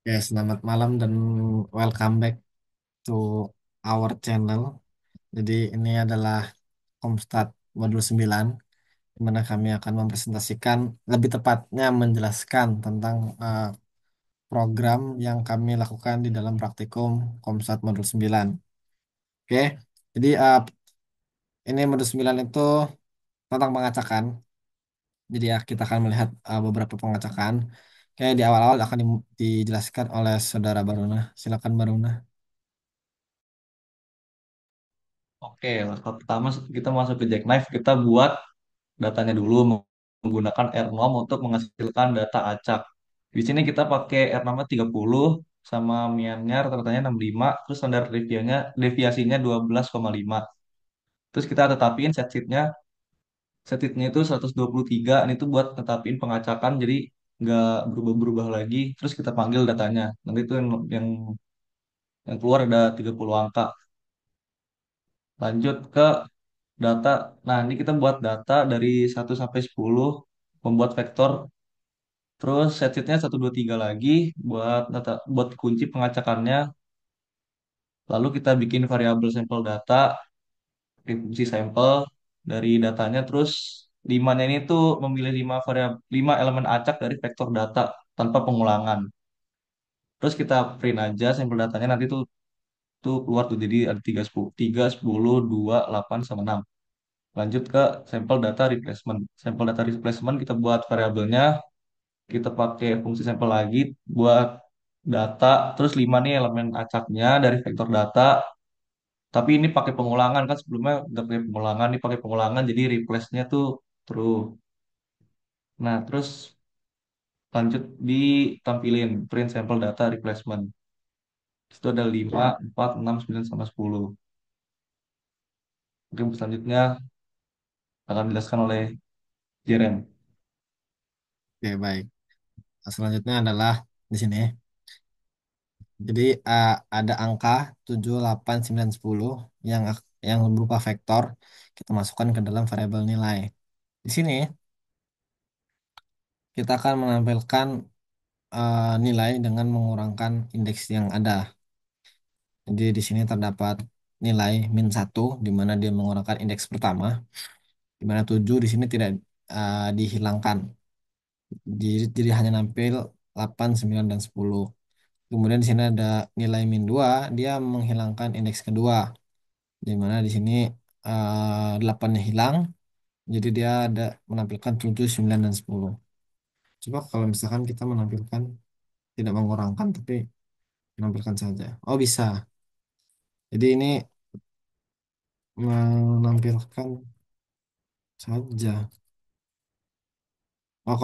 Ya, selamat malam dan welcome back to our channel. Jadi ini adalah Komstat modul 9, di mana kami akan mempresentasikan, lebih tepatnya menjelaskan tentang program yang kami lakukan di dalam praktikum Komstat modul 9. Oke, jadi ini modul 9 itu tentang pengacakan. Jadi ya kita akan melihat beberapa pengacakan. Kayak di awal-awal akan dijelaskan oleh Saudara Baruna. Silakan Baruna. Oke, langkah pertama kita masuk ke Jackknife, kita buat datanya dulu menggunakan R-nom untuk menghasilkan data acak. Di sini kita pakai R-nomnya 30 sama MIAN-nya rata-ratanya 65, terus standar deviasinya 12,5. Terus kita tetapin set sheetnya itu 123, ini tuh buat tetapin pengacakan jadi nggak berubah-berubah lagi. Terus kita panggil datanya. Nanti itu yang keluar ada 30 angka. Lanjut ke data. Nah, ini kita buat data dari 1 sampai 10, membuat vektor, terus set sheetnya 1, 2, 3 lagi buat data, buat kunci pengacakannya. Lalu kita bikin variabel sampel data, fungsi sampel dari datanya, terus limanya ini tuh memilih 5 elemen acak dari vektor data tanpa pengulangan. Terus kita print aja sampel datanya, nanti tuh keluar tuh jadi ada 3, 10, 3, 10, 2, 8, sama 6. Lanjut ke sampel data replacement. Sampel data replacement kita buat variabelnya, kita pakai fungsi sampel lagi buat data, terus 5 nih elemen acaknya dari vektor data, tapi ini pakai pengulangan, kan sebelumnya udah pakai pengulangan, ini pakai pengulangan jadi replace-nya tuh true. Nah, terus lanjut ditampilin print sampel data replacement. Itu ada 5, 4, 6, 9, sama 10. Mungkin selanjutnya akan dijelaskan oleh Jeren. Oke, baik. Selanjutnya adalah di sini. Jadi ada angka 7, 8, 9, 10 yang berupa vektor kita masukkan ke dalam variabel nilai. Di sini kita akan menampilkan nilai dengan mengurangkan indeks yang ada. Jadi di sini terdapat nilai -1 di mana dia mengurangkan indeks pertama, di mana 7 di sini tidak dihilangkan. Jadi hanya nampil 8, 9, dan 10. Kemudian di sini ada nilai -2, dia menghilangkan indeks kedua, di mana di sini 8-nya hilang, jadi dia ada menampilkan 7, 9, dan 10. Coba kalau misalkan kita menampilkan tidak mengurangkan tapi menampilkan saja. Oh, bisa. Jadi ini menampilkan saja. Oh,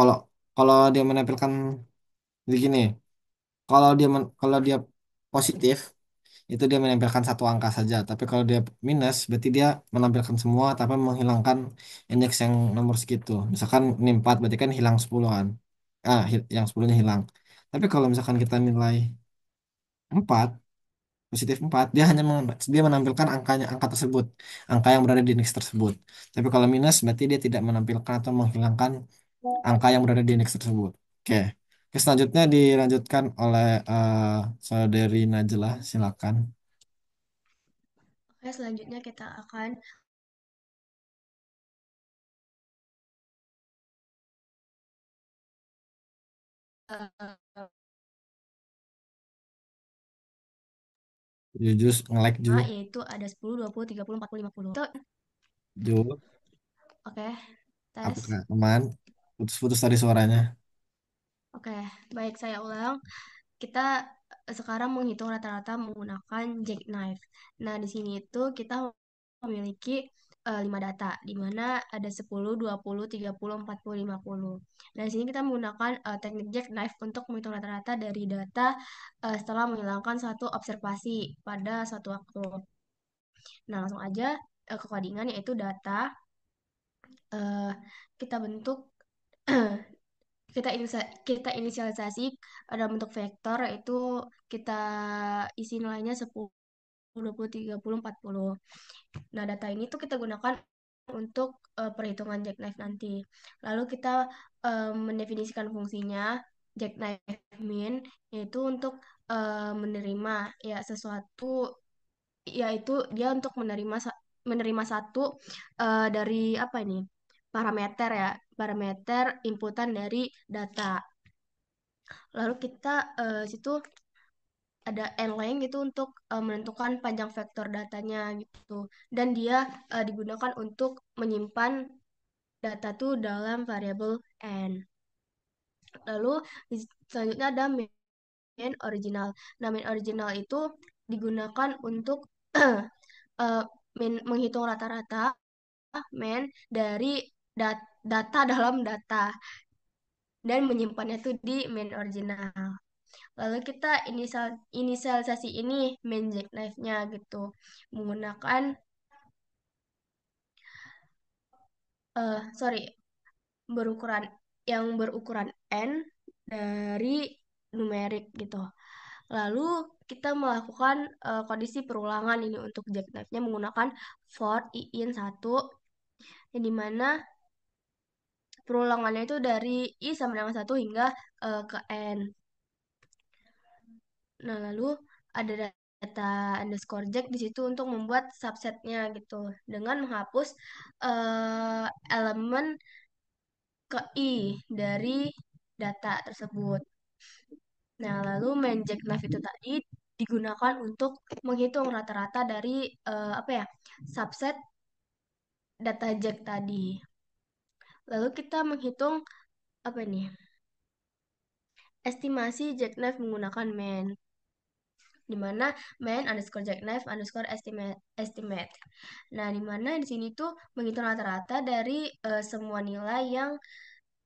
kalau dia menampilkan begini, kalau dia positif itu dia menampilkan satu angka saja. Tapi kalau dia minus, berarti dia menampilkan semua tapi menghilangkan indeks yang nomor segitu. Misalkan ini 4, berarti kan hilang 10 kan. Yang 10-nya hilang. Tapi kalau misalkan kita nilai 4, positif 4, dia menampilkan angka tersebut, angka yang berada di indeks tersebut. Tapi kalau minus, berarti dia tidak menampilkan atau menghilangkan angka yang berada di indeks tersebut. Oke. Oke, selanjutnya dilanjutkan oleh Saudari Najla, silakan. Oke, selanjutnya kita akan eh, Jujur nge-like Ju. yaitu ada 10, 20, 30, 40, 50. Ju, Oke, tes. apakah aman? Putus-putus tadi suaranya. Oke, baik saya ulang. Kita sekarang menghitung rata-rata menggunakan jackknife. Nah, di sini itu kita memiliki 5 data, di mana ada 10, 20, 30, 40, 50. Nah, di sini kita menggunakan teknik jackknife untuk menghitung rata-rata dari data setelah menghilangkan satu observasi pada suatu waktu. Nah, langsung aja ke codingan yaitu data eh, kita bentuk kita inisialisasi dalam bentuk vektor yaitu kita isi nilainya 10, 20, 30, 40. Nah, data ini tuh kita gunakan untuk perhitungan jackknife nanti. Lalu kita mendefinisikan fungsinya. jackknife min yaitu untuk menerima ya sesuatu, yaitu dia untuk menerima satu dari apa ini, parameter ya, parameter inputan dari data. Lalu kita situ ada n-length gitu untuk menentukan panjang vektor datanya gitu. Dan dia digunakan untuk menyimpan data tuh dalam variabel n. Lalu selanjutnya ada main original. Nah, main original itu digunakan untuk eh, menghitung rata-rata main dari data dalam data dan menyimpannya tuh di main original. Lalu kita inisialisasi ini main jackknife-nya gitu menggunakan sorry, berukuran berukuran n dari numerik gitu. Lalu kita melakukan kondisi perulangan ini untuk jackknife-nya menggunakan for in 1, yang dimana perulangannya itu dari i sama dengan 1 hingga ke n. Nah, lalu ada data underscore jack di situ untuk membuat subsetnya gitu dengan menghapus elemen ke i dari data tersebut. Nah, lalu main jackknife itu tadi digunakan untuk menghitung rata-rata dari apa ya, subset data jack tadi. Lalu kita menghitung apa nih? Estimasi jackknife menggunakan main, di mana main underscore jackknife underscore estimate. Nah, di mana di sini tuh menghitung rata-rata dari semua nilai yang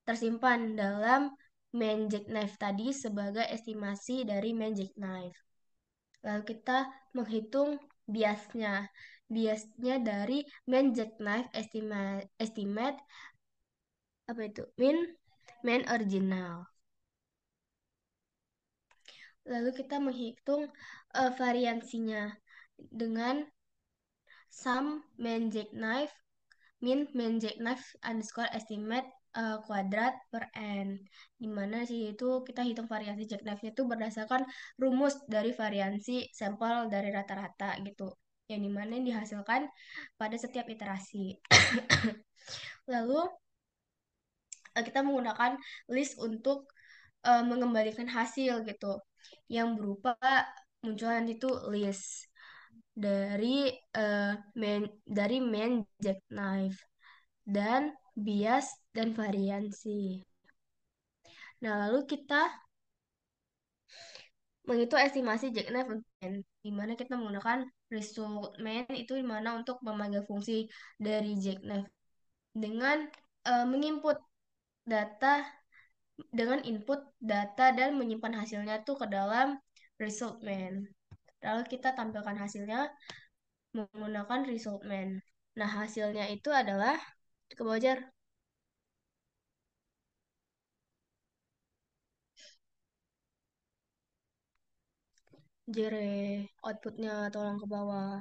tersimpan dalam main jackknife tadi sebagai estimasi dari main jackknife. Lalu kita menghitung biasnya. Biasnya dari main jackknife estimate apa itu? Main original. Lalu kita menghitung variansinya dengan sum main jackknife main jackknife underscore estimate kuadrat per n, dimana sih itu kita hitung variasi jackknife itu berdasarkan rumus dari variansi sampel dari rata-rata gitu, yang dimana dihasilkan pada setiap iterasi. Lalu kita menggunakan list untuk mengembalikan hasil gitu, yang berupa munculan itu list dari main jackknife dan bias dan variansi. Nah, lalu kita menghitung estimasi jackknife untuk main, di mana kita menggunakan result main itu di mana untuk memanggil fungsi dari jackknife dengan menginput data dengan input data dan menyimpan hasilnya tuh ke dalam result main. Lalu kita tampilkan hasilnya menggunakan result main. Nah, hasilnya itu adalah ke bawah. Jere, outputnya tolong ke bawah.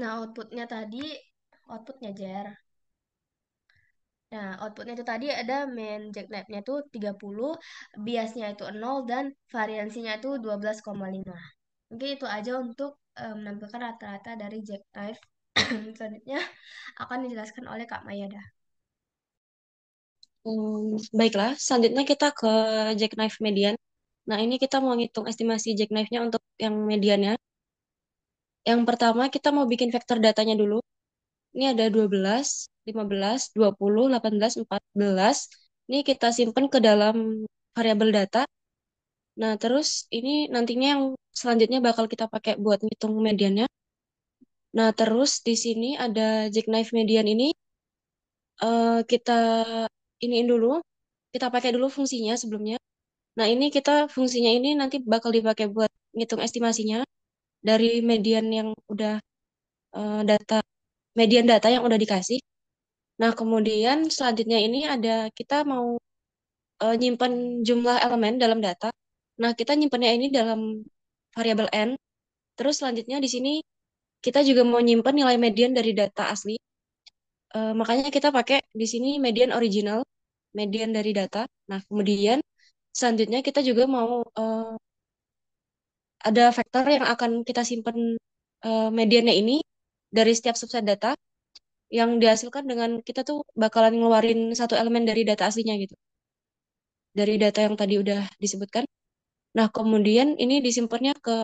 Nah, outputnya Jer. Nah, outputnya itu tadi ada main jackknife-nya itu 30, biasnya itu 0, dan variansinya itu 12,5. Mungkin itu aja untuk menampilkan rata-rata dari jackknife. Selanjutnya akan dijelaskan oleh Kak Mayada. Baiklah, selanjutnya kita ke jackknife median. Nah, ini kita mau ngitung estimasi jackknife-nya untuk yang mediannya. Yang pertama, kita mau bikin vektor datanya dulu. Ini ada 12, 15, 20, 18, 14. Ini kita simpan ke dalam variabel data. Nah, terus ini nantinya yang selanjutnya bakal kita pakai buat ngitung mediannya. Nah, terus di sini ada jackknife median ini kita iniin dulu. Kita pakai dulu fungsinya sebelumnya. Nah, ini kita fungsinya ini nanti bakal dipakai buat ngitung estimasinya dari median yang udah data median data yang udah dikasih. Nah, kemudian selanjutnya ini ada kita mau nyimpan jumlah elemen dalam data. Nah, kita nyimpannya ini dalam variabel n. Terus selanjutnya di sini kita juga mau nyimpan nilai median dari data asli. Makanya kita pakai di sini median original, median dari data. Nah, kemudian selanjutnya kita juga mau ada vektor yang akan kita simpan mediannya ini dari setiap subset data yang dihasilkan dengan kita tuh bakalan ngeluarin satu elemen dari data aslinya gitu. Dari data yang tadi udah disebutkan. Nah, kemudian ini disimpannya ke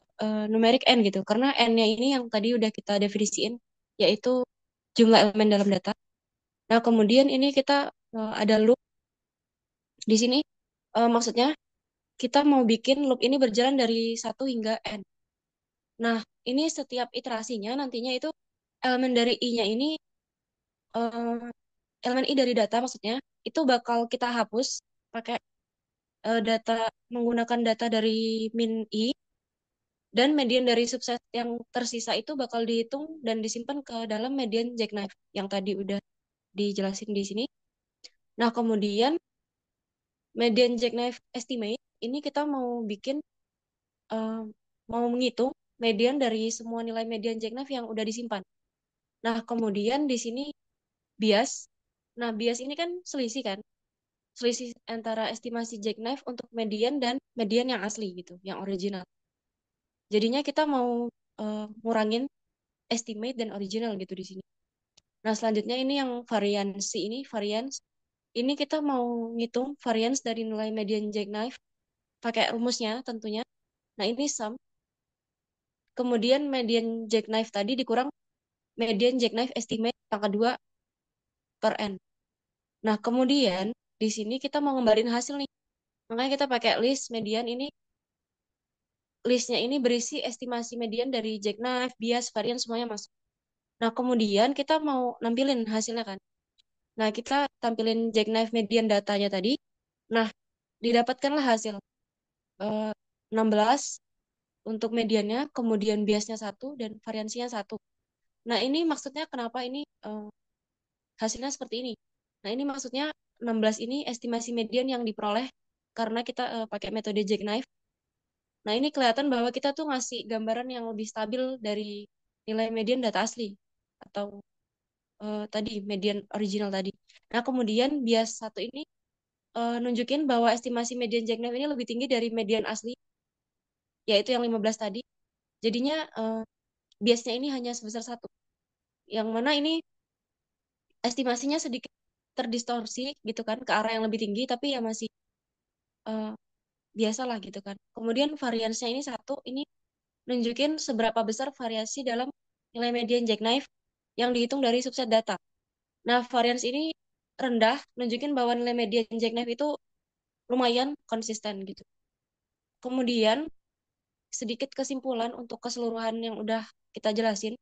numeric n gitu. Karena n-nya ini yang tadi udah kita definisiin, yaitu jumlah elemen dalam data. Nah, kemudian ini kita ada loop di sini. Maksudnya kita mau bikin loop ini berjalan dari satu hingga n. Nah, ini setiap iterasinya nantinya itu elemen dari i-nya ini, eh, elemen i dari data maksudnya, itu bakal kita hapus pakai data menggunakan data dari min i, dan median dari subset yang tersisa itu bakal dihitung dan disimpan ke dalam median jackknife yang tadi udah dijelasin di sini. Nah, kemudian median jackknife estimate ini kita mau bikin, eh, mau menghitung median dari semua nilai median jackknife yang udah disimpan. Nah, kemudian di sini bias. Nah, bias ini kan selisih kan? Selisih antara estimasi jackknife untuk median dan median yang asli gitu, yang original. Jadinya kita mau ngurangin estimate dan original gitu di sini. Nah, selanjutnya ini yang variansi ini, variance. Ini kita mau ngitung variance dari nilai median jackknife pakai rumusnya tentunya. Nah, ini sum. Kemudian median jackknife tadi dikurang median jackknife estimate yang kedua per n. Nah, kemudian di sini kita mau ngembarin hasil nih. Makanya kita pakai list median ini. Listnya ini berisi estimasi median dari jackknife, bias, varian semuanya masuk. Nah, kemudian kita mau nampilin hasilnya kan. Nah, kita tampilin jackknife median datanya tadi. Nah, didapatkanlah hasil 16 untuk mediannya, kemudian biasnya satu dan variansinya satu. Nah, ini maksudnya kenapa ini hasilnya seperti ini. Nah, ini maksudnya 16 ini estimasi median yang diperoleh karena kita pakai metode jackknife. Nah, ini kelihatan bahwa kita tuh ngasih gambaran yang lebih stabil dari nilai median data asli atau tadi median original tadi. Nah, kemudian bias satu ini nunjukin bahwa estimasi median jackknife ini lebih tinggi dari median asli, yaitu yang 15 tadi. Jadinya biasnya ini hanya sebesar satu. Yang mana ini estimasinya sedikit terdistorsi gitu kan ke arah yang lebih tinggi, tapi ya masih eh, biasa lah gitu kan. Kemudian variansnya ini satu, ini nunjukin seberapa besar variasi dalam nilai median jackknife yang dihitung dari subset data. Nah, varians ini rendah, nunjukin bahwa nilai median jackknife itu lumayan konsisten gitu. Kemudian, sedikit kesimpulan untuk keseluruhan yang udah kita jelasin,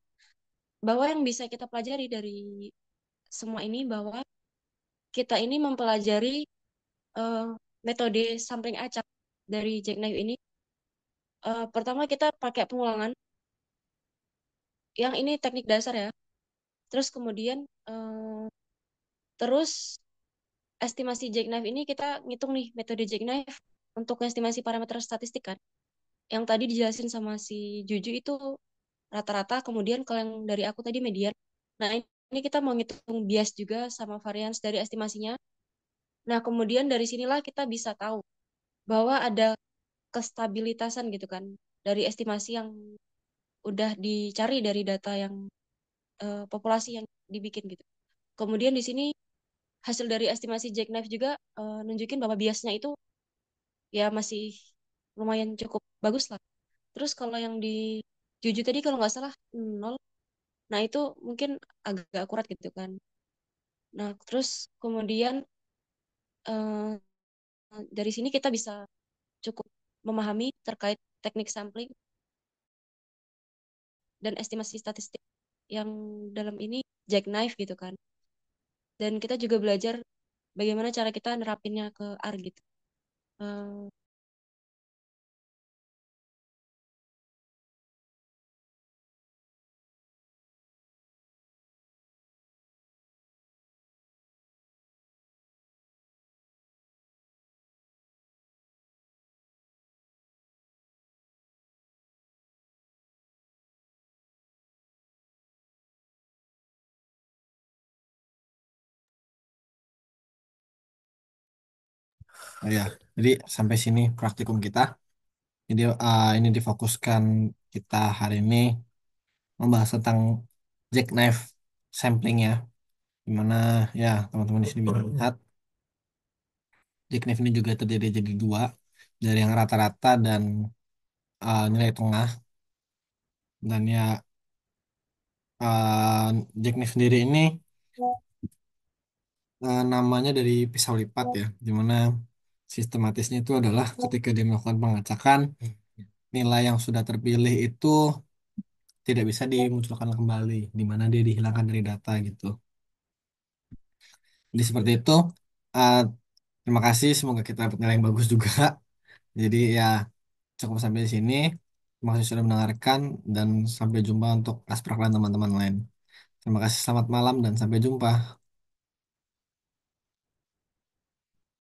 bahwa yang bisa kita pelajari dari semua ini bahwa kita ini mempelajari eh, metode sampling acak dari jackknife ini. Pertama kita pakai pengulangan, yang ini teknik dasar ya. Terus kemudian terus estimasi jackknife ini kita ngitung nih metode jackknife untuk estimasi parameter statistik kan. Yang tadi dijelasin sama si Juju itu rata-rata, kemudian kalau yang dari aku tadi median. Nah, ini kita mau ngitung bias juga sama varians dari estimasinya. Nah, kemudian dari sinilah kita bisa tahu bahwa ada kestabilitasan gitu kan dari estimasi yang udah dicari dari data yang populasi yang dibikin gitu. Kemudian di sini hasil dari estimasi jackknife juga nunjukin bahwa biasnya itu ya masih lumayan cukup bagus lah. Terus kalau yang di Juju tadi kalau nggak salah nol, nah itu mungkin agak akurat gitu kan. Nah terus kemudian eh, dari sini kita bisa cukup memahami terkait teknik sampling dan estimasi statistik yang dalam ini jackknife gitu kan. Dan kita juga belajar bagaimana cara kita nerapinnya ke R gitu. Eh, Oh ya, jadi sampai sini praktikum kita. Jadi ini difokuskan kita hari ini membahas tentang jackknife sampling ya. Dimana ya teman-teman di sini bisa lihat jackknife ini juga terdiri jadi dua dari yang rata-rata dan nilai tengah. Dan ya jackknife sendiri ini namanya dari pisau lipat ya, dimana sistematisnya itu adalah ketika dia melakukan pengacakan, nilai yang sudah terpilih itu tidak bisa dimunculkan kembali, di mana dia dihilangkan dari data gitu. Jadi seperti itu. Uh, Terima kasih, semoga kita dapat nilai yang bagus juga. Jadi ya cukup sampai di sini. Terima kasih sudah mendengarkan dan sampai jumpa untuk asprak dan teman-teman lain. Terima kasih, selamat malam dan sampai jumpa.